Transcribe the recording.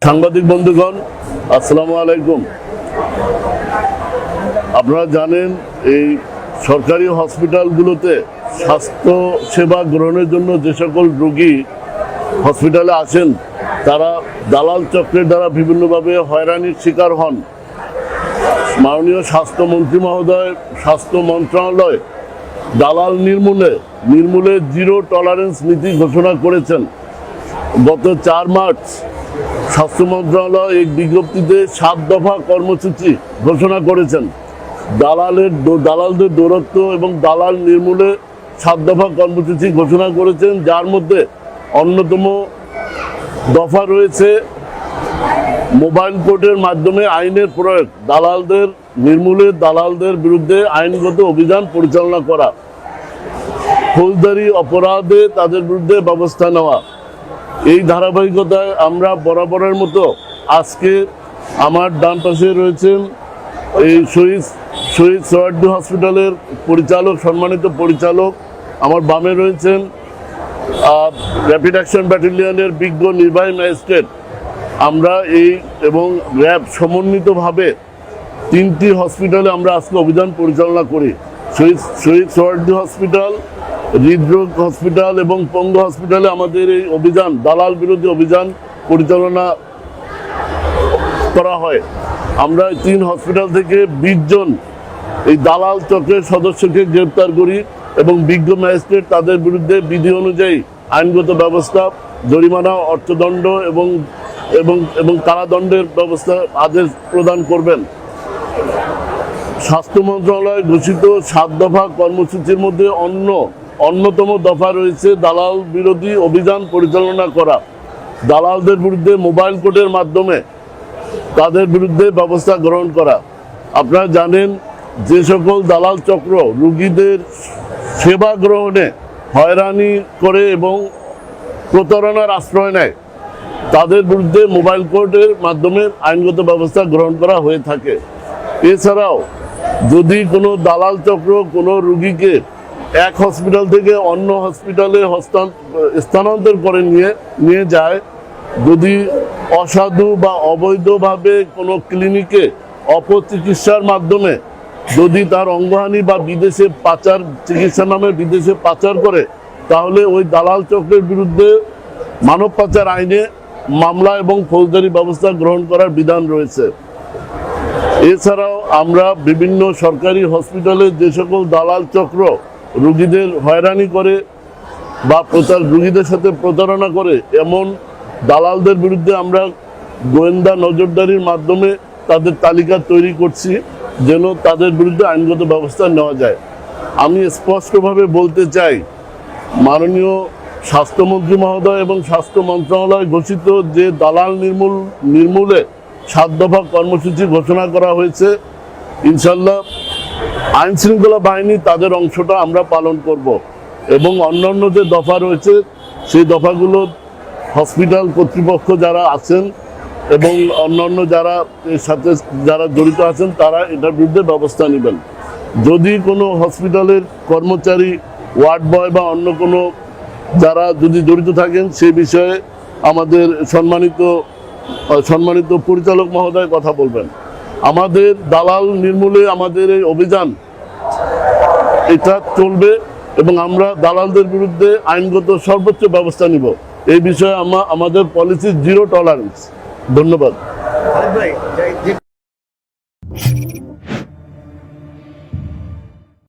সাংবাদিক বন্ধুগণ, আসসালামু আলাইকুম। আপনারা জানেন এই সরকারি হসপিটালগুলোতে স্বাস্থ্য সেবা গ্রহণের জন্য যে সকল রোগী হসপিটালে আসেন তারা দালাল চক্রের দ্বারা বিভিন্নভাবে হয়রানির শিকার হন। মাননীয় স্বাস্থ্যমন্ত্রী মহোদয়, স্বাস্থ্য মন্ত্রণালয় দালাল নির্মূলে জিরো টলারেন্স নীতি ঘোষণা করেছেন। গত ৪ মার্চ স্বাস্থ্য মন্ত্রণালয় এক বিজ্ঞপ্তিতে ৭ দফা কর্মসূচি ঘোষণা করেছেন। দালালদের দৌরত্ব এবং দালাল নির্মূলে ৭ দফা কর্মসূচি ঘোষণা করেছেন, যার মধ্যে অন্যতম দফা রয়েছে মোবাইল কোর্টের মাধ্যমে আইনের প্রয়োগ, দালালদের নির্মূলে দালালদের বিরুদ্ধে আইনগত অভিযান পরিচালনা করা, ফৌজদারি অপরাধে তাদের বিরুদ্ধে ব্যবস্থা নেওয়া। এই ধারাবাহিকতায় আমরা বরাবরের মতো আজকে আমার ডান পাশে রয়েছেন এই শহীদ সোহরাওয়ার্দী হসপিটালের সম্মানিত পরিচালক, আমার বামে রয়েছেন র্যাপিড অ্যাকশন ব্যাটালিয়নের বিজ্ঞ নির্বাহী ম্যাজিস্ট্রেট। আমরা এবং র্যাব সমন্বিতভাবে 3টি হসপিটালে আমরা আজকে অভিযান পরিচালনা করি। শহীদ সোহরাওয়ার্দী হসপিটাল, হৃদরোগ হসপিটাল এবং পঙ্গু হসপিটালে আমাদের এই অভিযান, দালাল বিরোধী অভিযান পরিচালনা করা হয়। আমরা 3 হসপিটাল থেকে 20 জন এই দালাল চক্রের সদস্যকে গ্রেপ্তার করি এবং বিজ্ঞ ম্যাজিস্ট্রেট তাদের বিরুদ্ধে বিধি অনুযায়ী আইনগত ব্যবস্থা, জরিমানা, অর্থদণ্ড এবং কারাদণ্ডের ব্যবস্থা আদেশ প্রদান করবেন। স্বাস্থ্য মন্ত্রণালয় ঘোষিত 7 দফা কর্মসূচির মধ্যে অন্যতম দফা রয়েছে দালাল বিরোধী অভিযান পরিচালনা করা, দালালদের বিরুদ্ধে মোবাইল কোর্টের মাধ্যমে তাদের বিরুদ্ধে ব্যবস্থা গ্রহণ করা। আপনারা জানেন যে সকল দালাল চক্র রোগীদের সেবা গ্রহণে হয়রানি করে এবং প্রতারণার আশ্রয় নেয়, তাদের বিরুদ্ধে মোবাইল কোর্টের মাধ্যমে আইনগত ব্যবস্থা গ্রহণ করা হয়ে থাকে। এছাড়াও যদি কোনো দালাল চক্র কোনো রোগীকে এক হসপিটাল থেকে অন্য হসপিটালে স্থানান্তর করে নিয়ে যায়, যদি অসাধু বা অবৈধভাবে কোনো ক্লিনিকে অপচিকিৎসার মাধ্যমে যদি তার অঙ্গহানি বা বিদেশে পাচার, চিকিৎসার নামে বিদেশে পাচার করে, তাহলে ওই দালাল চক্রের বিরুদ্ধে মানব পাচার আইনে মামলা এবং ফৌজদারি ব্যবস্থা গ্রহণ করার বিধান রয়েছে। এছাড়াও আমরা বিভিন্ন সরকারি হসপিটালে যে সকল দালাল চক্র রোগীদের হয়রানি করে বা রোগীদের সাথে প্রতারণা করে, এমন দালালদের বিরুদ্ধে আমরা গোয়েন্দা নজরদারির মাধ্যমে তাদের তালিকা তৈরি করছি, যেন তাদের বিরুদ্ধে আইনগত ব্যবস্থা নেওয়া যায়। আমি স্পষ্টভাবে বলতে চাই, মাননীয় স্বাস্থ্যমন্ত্রী মহোদয় এবং স্বাস্থ্য মন্ত্রণালয় ঘোষিত যে দালাল নির্মূলে 7 দফা কর্মসূচি ঘোষণা করা হয়েছে, ইনশাল্লাহ আইন শৃঙ্খলা বাহিনী তাদের অংশটা আমরা পালন করব এবং অন্যান্য যে দফা রয়েছে সেই দফাগুলো হসপিটাল কর্তৃপক্ষ যারা আছেন এবং অন্যান্য যারা এর সাথে জড়িত আছেন তারা এটার বিরুদ্ধে ব্যবস্থা নেবেন। যদি কোনো হসপিটালের কর্মচারী, ওয়ার্ড বয় বা অন্য কোনো যারা যদি জড়িত থাকেন সেই বিষয়ে আমাদের সম্মানিত পরিচালক মহোদয় কথা বলবেন। আমাদের দালাল নির্মূলে আমাদের এই অভিযান এটা চলবে এবং আমরা দালালদের বিরুদ্ধে আইনগত সর্বোচ্চ ব্যবস্থা নিব। এই বিষয়ে আমাদের পলিসি জিরো টলারেন্স। ধন্যবাদ।